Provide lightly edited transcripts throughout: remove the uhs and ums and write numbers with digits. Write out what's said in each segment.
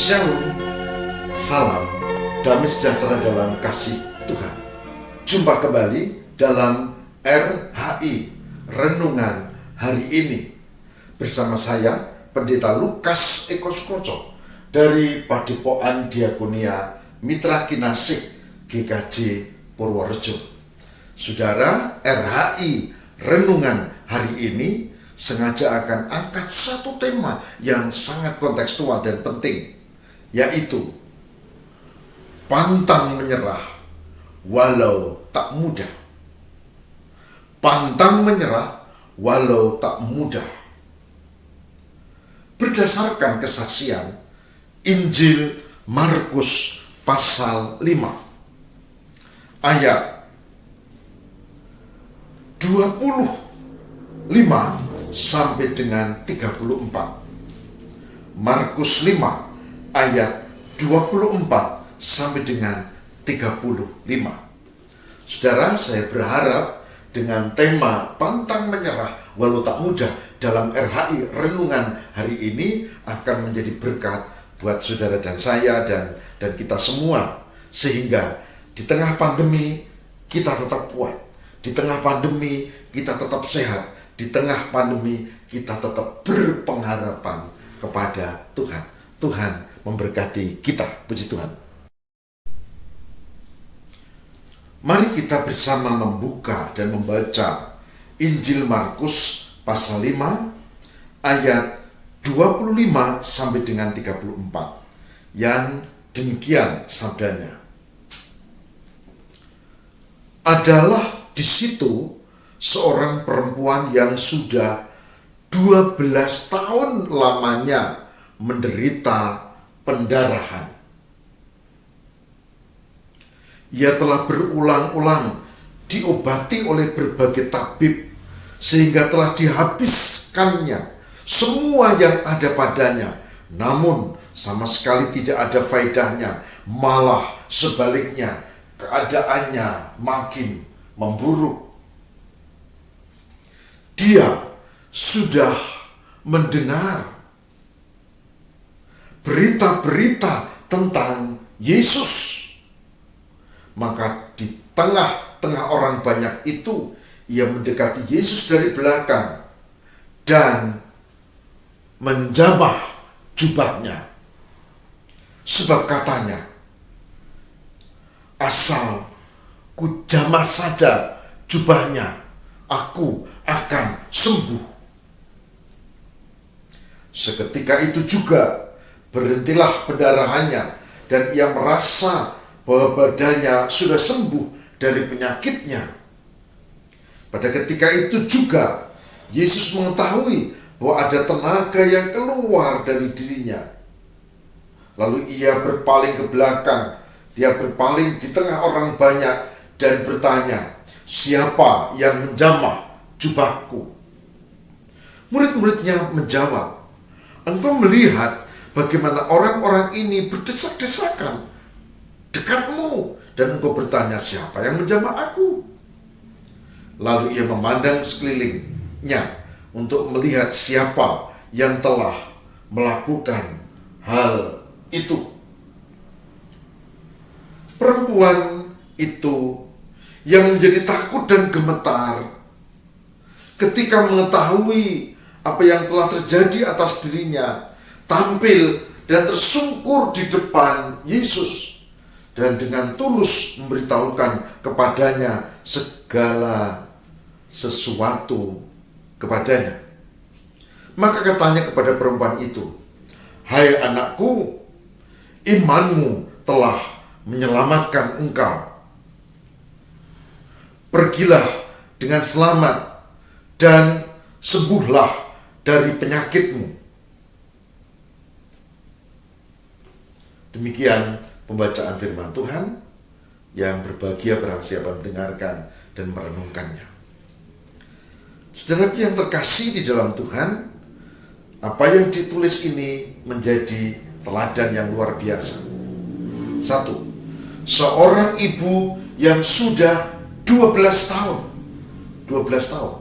Shalom, salam, damai sejahtera dalam kasih Tuhan. Jumpa kembali dalam RHI, Renungan Hari Ini. Bersama saya, Pendeta Lukas Eko Sukoco dari Padepokan Diakonia Mitra Kinasih GKJ Purworejo. Saudara, RHI, Renungan Hari Ini sengaja akan angkat satu tema yang sangat kontekstual dan penting, yaitu pantang menyerah walau tak mudah. Pantang menyerah walau tak mudah. Berdasarkan kesaksian Injil Markus pasal 5 ayat 25 sampai dengan 34. Markus 5 ayat 24 sampai dengan 35. Saudara, saya berharap dengan tema pantang menyerah walau tak mudah dalam RHI Renungan Hari Ini akan menjadi berkat buat saudara dan saya dan kita semua, sehingga di tengah pandemi kita tetap kuat, di tengah pandemi kita tetap sehat, di tengah pandemi kita tetap berpengharapan kepada Tuhan. Tuhan memberkati kita, puji Tuhan. Mari kita bersama membuka dan membaca Injil Markus pasal 5 ayat 25 sampai dengan 34. Yang demikian sabdanya. Adalah di situ seorang perempuan yang sudah 12 tahun lamanya menderita pendarahan. Ia telah berulang-ulang diobati oleh berbagai tabib, sehingga telah dihabiskannya semua yang ada padanya, namun sama sekali tidak ada faedahnya, malah sebaliknya keadaannya makin memburuk. Dia sudah mendengar berita-berita tentang Yesus. Maka di tengah-tengah orang banyak itu, ia mendekati Yesus dari belakang dan menjamah jubahnya. Sebab katanya, asal ku jamah saja jubahnya, aku akan sembuh. Seketika itu juga berhentilah pendarahannya, dan ia merasa bahwa badannya sudah sembuh dari penyakitnya. Pada ketika itu juga Yesus mengetahui bahwa ada tenaga yang keluar dari dirinya. Lalu ia berpaling ke belakang, dia berpaling di tengah orang banyak dan bertanya, "Siapa yang menjamah jubahku?" Murid-muridnya menjawab, "Engkau melihat bagaimana orang-orang ini berdesak-desakan dekatmu, dan engkau bertanya, siapa yang menjamah aku?" Lalu ia memandang sekelilingnya untuk melihat siapa yang telah melakukan hal itu. Perempuan itu yang menjadi takut dan gemetar ketika mengetahui apa yang telah terjadi atas dirinya, tampil dan tersungkur di depan Yesus dan dengan tulus memberitahukan kepadanya segala sesuatu kepadanya. Maka katanya kepada perempuan itu, "Hai anakku, imanmu telah menyelamatkan engkau. Pergilah dengan selamat dan sembuhlah dari penyakitmu." Demikian pembacaan firman Tuhan. Yang berbahagia barang siapa mendengarkan dan merenungkannya. Saudara yang terkasih di dalam Tuhan, apa yang ditulis ini menjadi teladan yang luar biasa. 1. Seorang ibu yang sudah 12 tahun. 12 tahun.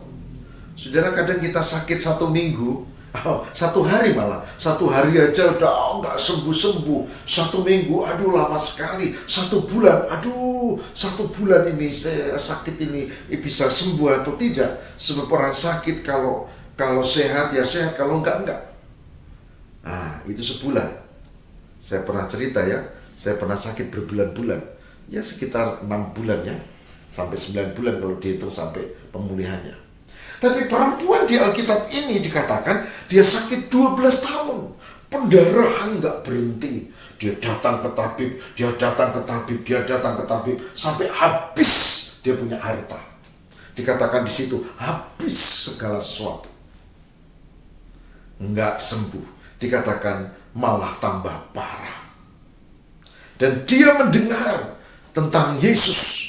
Saudara, kadang kita sakit 1 minggu 1 hari malah, 1 hari aja udah nggak sembuh-sembuh, 1 minggu, aduh lama sekali, 1 bulan, aduh 1 bulan ini saya sakit ini bisa sembuh atau tidak. Sebab orang sakit kalau sehat ya sehat, kalau enggak. Nah itu sebulan. Saya pernah cerita ya, saya pernah sakit berbulan-bulan, ya sekitar 6 bulan ya, sampai 9 bulan kalau dihitung sampai pemulihannya. Tapi perempuan di Alkitab ini dikatakan dia sakit 12 tahun. Pendarahan nggak berhenti. Dia datang ke tabib, dia datang ke tabib sampai habis dia punya harta. Dikatakan di situ habis segala sesuatu. Nggak sembuh. Dikatakan malah tambah parah. Dan dia mendengar tentang Yesus.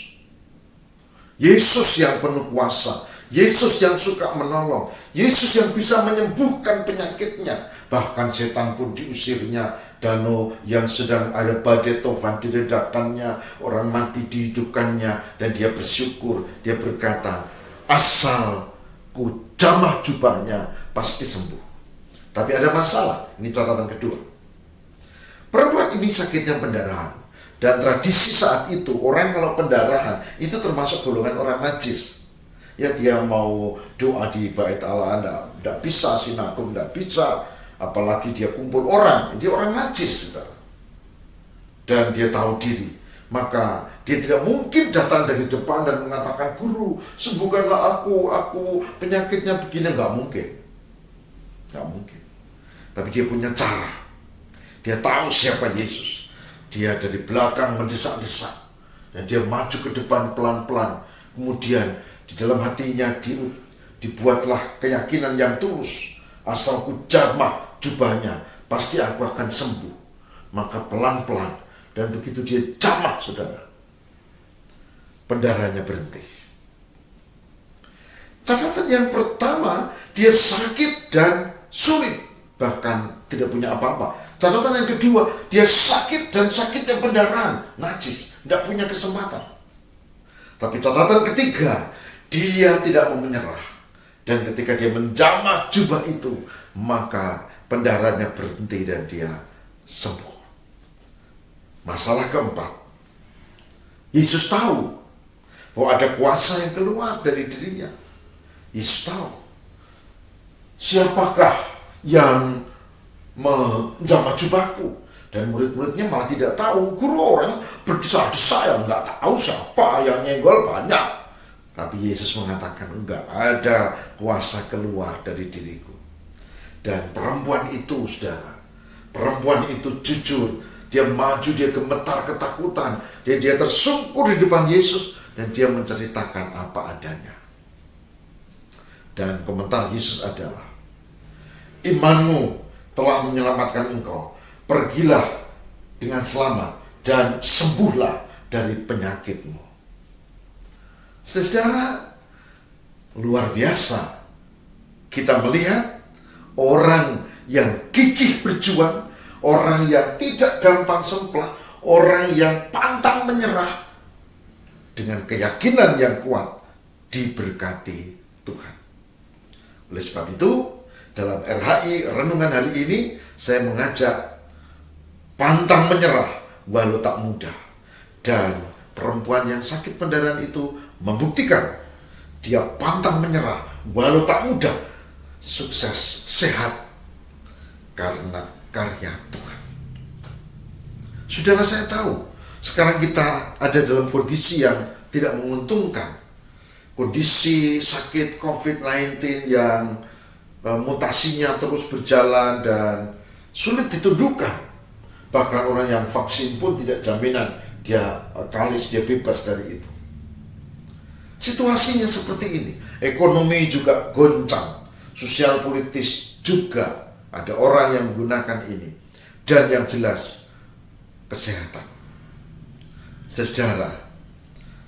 Yesus yang penuh kuasa. Yesus yang suka menolong, Yesus yang bisa menyembuhkan penyakitnya. Bahkan setan pun diusirnya. Danau yang sedang ada badai tofan diredakannya, orang mati dihidupkannya. Dan dia bersyukur, dia berkata, asal ku jamah jubahnya pasti sembuh. Tapi ada masalah, ini catatan kedua. Perempuan ini sakitnya pendarahan. Dan tradisi saat itu, orang kalau pendarahan itu termasuk golongan orang najis. Ya dia mau doa di bait Allah enggak bisa, sinagog enggak bisa, apalagi dia kumpul orang, dia orang najis, saudara. Dan dia tahu diri, maka dia tidak mungkin datang dari depan dan mengatakan, guru sembuhkanlah aku penyakitnya begini, enggak mungkin. Tapi dia punya cara. Dia tahu siapa Yesus. Dia dari belakang mendesak-desak dan dia maju ke depan pelan-pelan. Kemudian di dalam hatinya dibuatlah keyakinan yang tulus. Asal ku jamah jubahnya, pasti aku akan sembuh. Maka pelan-pelan, dan begitu dia jamah, saudara, pendarahannya berhenti. Catatan yang pertama, dia sakit dan sulit, bahkan tidak punya apa-apa. Catatan yang kedua, dia sakit dan sakitnya pendarahan, najis, tidak punya kesempatan. Tapi catatan ketiga, dia tidak mau menyerah. Dan ketika dia menjamah jubah itu, maka pendarahannya berhenti dan dia sembuh. Masalah keempat, Yesus tahu bahwa ada kuasa yang keluar dari dirinya. Yesus tahu siapakah yang menjamah jubahku. Dan murid-muridnya malah tidak tahu. Guru, orang berdesak-desak ya nggak tahu siapa yang nyenggol banyak. Tapi Yesus mengatakan enggak ada kuasa keluar dari diriku. Dan perempuan itu, saudara, perempuan itu jujur. Dia maju, dia gemetar ketakutan. Dia tersungkur di depan Yesus dan dia menceritakan apa adanya. Dan komentar Yesus adalah, imanmu telah menyelamatkan engkau. Pergilah dengan selamat dan sembuhlah dari penyakitmu. Saudara, luar biasa. Kita melihat orang yang gigih berjuang, orang yang tidak gampang semplah, orang yang pantang menyerah, dengan keyakinan yang kuat diberkati Tuhan. Oleh sebab itu, dalam RHI Renungan hari ini, saya mengajak pantang menyerah walau tak mudah. Dan perempuan yang sakit pendarahan itu membuktikan dia pantang menyerah walau tak mudah, sukses, sehat karena karya Tuhan. Saudara, saya tahu sekarang kita ada dalam kondisi yang tidak menguntungkan. Kondisi sakit COVID-19 yang mutasinya terus berjalan dan sulit ditunjukkan. Bahkan orang yang vaksin pun tidak jaminan dia kalis, dia bebas dari itu. Situasinya seperti ini. Ekonomi juga goncang, sosial politis juga ada orang yang menggunakan ini. Dan yang jelas, kesehatan. Saudara,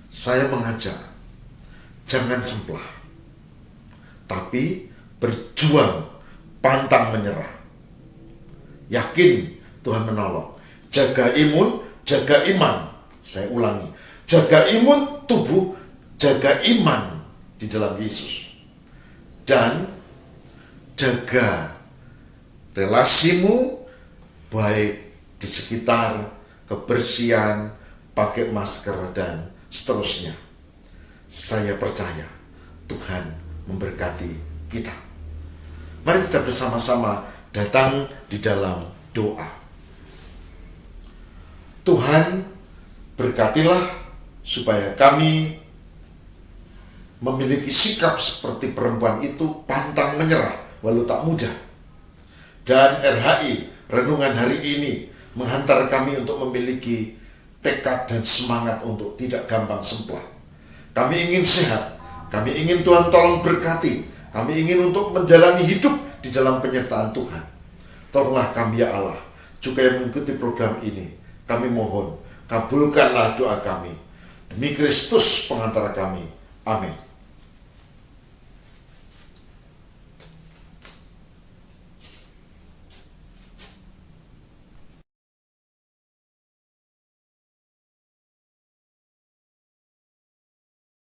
saya mengajak, jangan semplah, tapi berjuang, pantang menyerah. Yakin Tuhan menolong. Jaga imun, jaga iman. Saya ulangi, jaga imun tubuh, jaga iman di dalam Yesus. Dan jaga relasimu, baik di sekitar, kebersihan, pakai masker, dan seterusnya. Saya percaya Tuhan memberkati kita. Mari kita bersama-sama datang di dalam doa. Tuhan, berkatilah supaya kami memiliki sikap seperti perempuan itu, pantang menyerah walau tak mudah. Dan RHI Renungan hari ini menghantar kami untuk memiliki tekad dan semangat untuk tidak gampang semplah. Kami ingin sehat, kami ingin Tuhan tolong berkati, kami ingin untuk menjalani hidup di dalam penyertaan Tuhan. Tolonglah kami ya Allah, juga yang mengikuti program ini, kami mohon, kabulkanlah doa kami. Demi Kristus pengantara kami. Amin.